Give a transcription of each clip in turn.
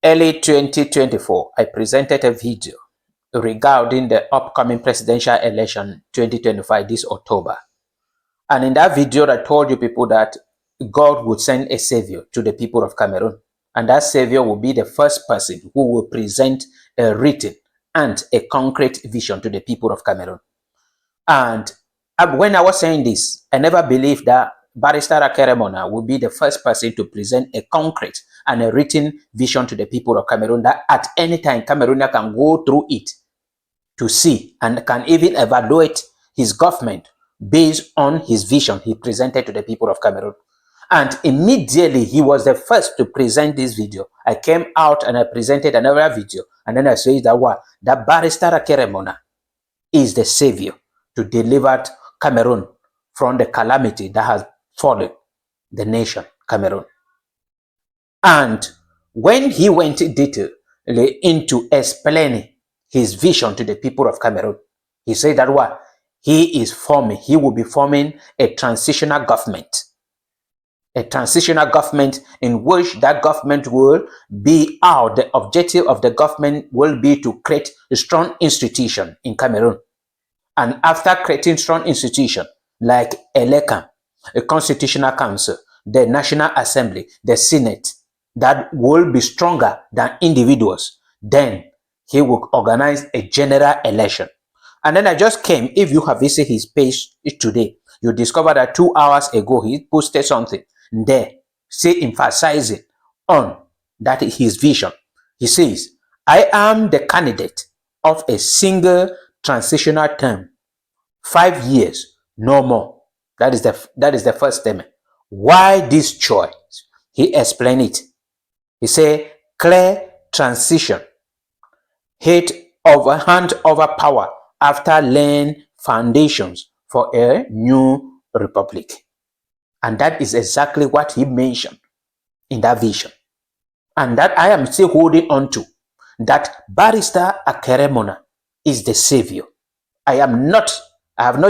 early 2024, I presented a video regarding the upcoming presidential election 2025 this October. And in that video, I told you people that God would send a savior to the people of Cameroon. And that savior will be the first person who will present a written and a concrete vision to the people of Cameroon. And when I was saying this, I never believed that Barrister Akere Muna would be the first person to present a concrete and a written vision to the people of Cameroon, that at any time Cameroonian can go through it to see and can even evaluate his government based on his vision he presented to the people of Cameroon. And immediately he was the first to present this video. I came out and I presented another video, and then I said that Barrister Akere Muna is the savior to deliver Cameroon from the calamity that has fallen the nation, Cameroon. And when he went detailedly into explaining his vision to the people of Cameroon, he said that he will be forming a transitional government. A transitional government in which that government will be out. The objective of the government will be to create a strong institution in Cameroon. And after creating strong institutions like ELECA, a constitutional council, the National Assembly, the Senate, that will be stronger than individuals, then he will organize a general election. And then I just came, if you have visited his page today, you discover that 2 hours ago, he posted something there, emphasizing on that his vision. He says, I am the candidate of a single transitional term, 5 years, no more. That is the first statement. Why this choice? He explained it. He said, clear transition, hand over power after laying foundations for a new republic. And that is exactly what he mentioned in that vision. And that I am still holding on to, that Barrister Akere Muna is the savior. I have not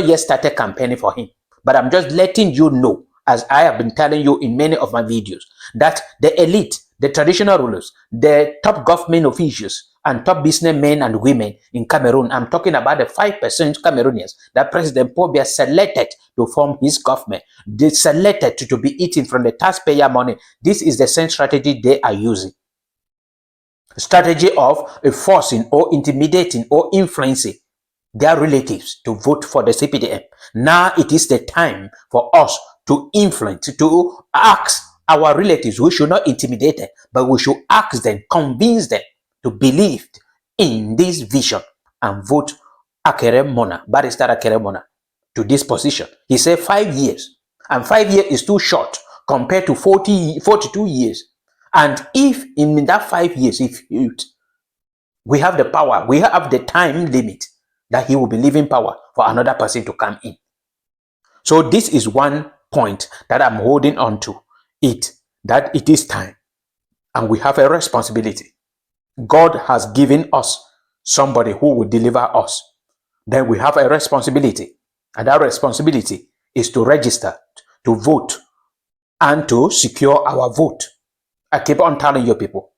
yet started campaigning for him, but I'm just letting you know, as I have been telling you in many of my videos, that the elite, the traditional rulers, the top government officials, and top businessmen and women in Cameroon, I'm talking about the 5% Cameroonians that President Paul Biya selected to form his government. They selected to be eating from the taxpayer money. This is the same strategy they are using. Strategy of forcing or intimidating or influencing their relatives to vote for the CPDM. Now it is the time for us to influence, to ask our relatives. We should not intimidate them, but we should ask them, convince them to believe in this vision and vote Akere Muna, Barrister Akere Muna, to this position. He said 5 years, and 5 years is too short compared to 42 years. And if in that 5 years, if we have the power, we have the time limit, that he will be leaving power for another person to come in. So this is one point that I'm holding on to, that it is time, and we have a responsibility. God has given us somebody who will deliver us. Then we have a responsibility, and that responsibility is to register, to vote, and to secure our vote. I keep on telling you people.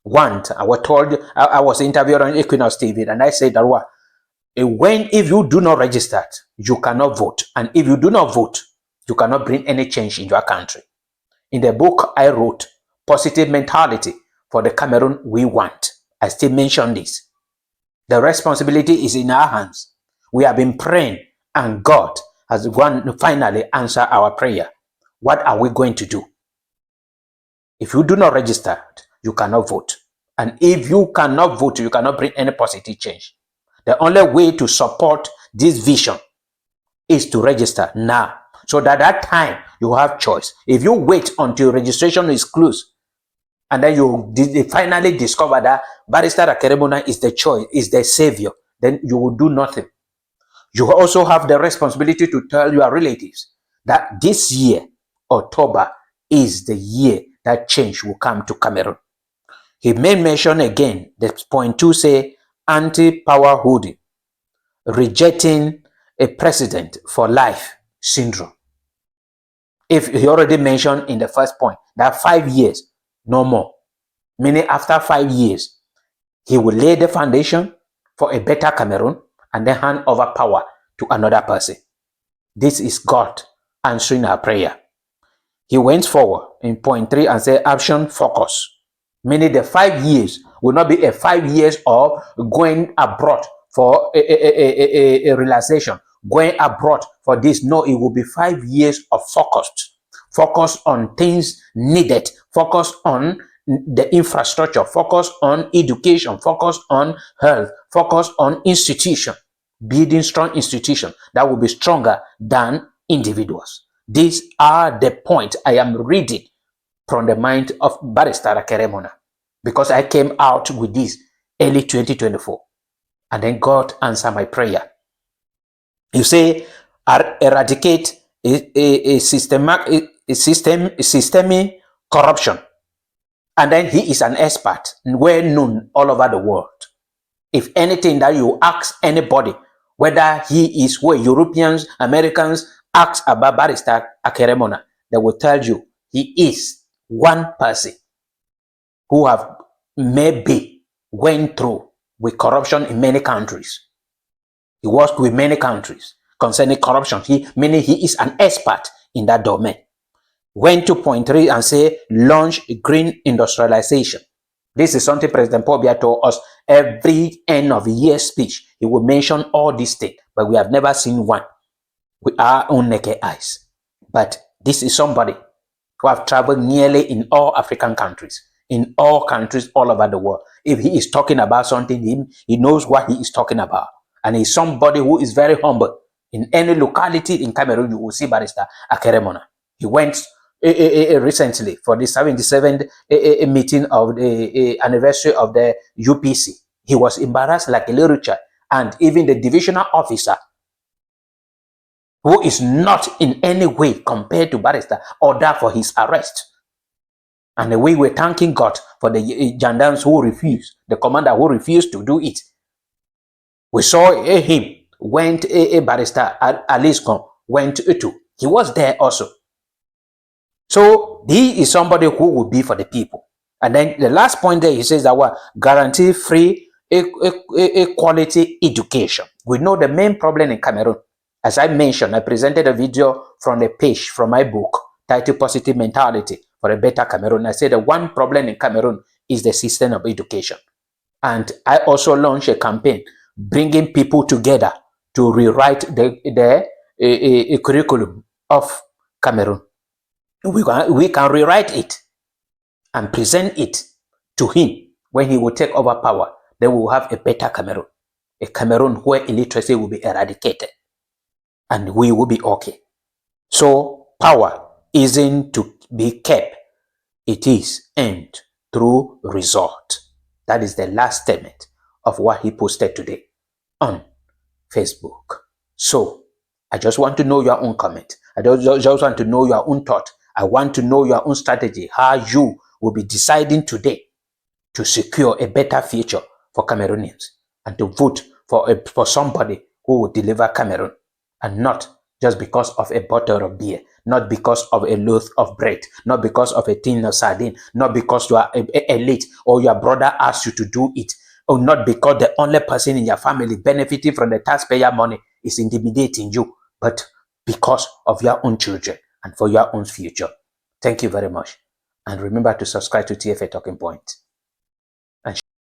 I was interviewed on Equinox TV, and I said that if you do not register, you cannot vote. And if you do not vote, you cannot bring any change in your country. In the book I wrote, Positive Mentality for the Cameroon We Want, I still mention this. The responsibility is in our hands. We have been praying, and God has finally answered our prayer. What are we going to do? If you do not register, you cannot vote. And if you cannot vote, you cannot bring any positive change. The only way to support this vision is to register now, so that that time you have choice. If you wait until registration is closed, and then you finally discover that Barrister Akere Muna is the choice, is the savior, then you will do nothing. You also have the responsibility to tell your relatives that this year, October, is the year that change will come to Cameroon. He made mention again, the point 2 say, anti-power holding, rejecting a president for life syndrome. If he already mentioned in the first point that 5 years, no more. meaning after 5 years, he will lay the foundation for a better Cameroon and then hand over power to another person. This is God answering our prayer. He went forward in point 3 and said, action focus. Meaning the 5 years will not be a 5 years of going abroad for a realization, going abroad for this. No, it will be 5 years of focus on things needed, focus on the infrastructure, focus on education, focus on health, focus on institution, building strong institution that will be stronger than individuals. These are the points I am reading from the mind of Barrister Akere Muna, because I came out with this early 2024, and then God answered my prayer. You say, eradicate a systemic corruption, and then he is an expert, well known all over the world. If anything that you ask anybody, whether he is where Europeans, Americans ask about Barrister Akere Muna, they will tell you he is one person who have maybe went through with corruption in many countries. He worked with many countries concerning corruption. Meaning he is an expert in that domain. Went to point 3 and say, launch green industrialization. This is something President Paul Biya told us every end of the year speech. He will mention all these things, but we have never seen one with our own naked eyes. But this is somebody who have traveled nearly in all African countries, in all countries all over the world. If he is talking about something, he knows what he is talking about. And he's somebody who is very humble. In any locality in Cameroon, you will see Barrister Akere Muna. He went recently for the 77th meeting of the anniversary of the UPC. He was embarrassed like a little child. And even the divisional officer, who is not in any way compared to Barrister, ordered for his arrest. And we were thanking God for the gendarmes who refused, the commander who refused to do it. We saw him, went Barrister Aliscon, went to. He was there also. So he is somebody who will be for the people. And then the last point there, he says that what guarantee free quality education. We know the main problem in Cameroon. As I mentioned, I presented a video from the page from my book titled Positive Mentality for a Better Cameroon. I said the one problem in Cameroon is the system of education. And I also launched a campaign bringing people together to rewrite the curriculum of Cameroon. We can rewrite it and present it to him when he will take over power. Then we will have a better Cameroon, a Cameroon where illiteracy will be eradicated and we will be okay. So power isn't to be kept, it is earned through result. That is the last statement of what he posted today on Facebook. So I just want to know your own comment. I just want to know your own thought. I want to know your own strategy, how you will be deciding today to secure a better future for Cameroonians and to vote for somebody who will deliver Cameroon, and not just because of a bottle of beer, not because of a loaf of bread, not because of a tin of sardine, not because you are elite or your brother asked you to do it, or not because the only person in your family benefiting from the taxpayer money is intimidating you, but because of your own children and for your own future. Thank you very much. And remember to subscribe to TFA Talking Point.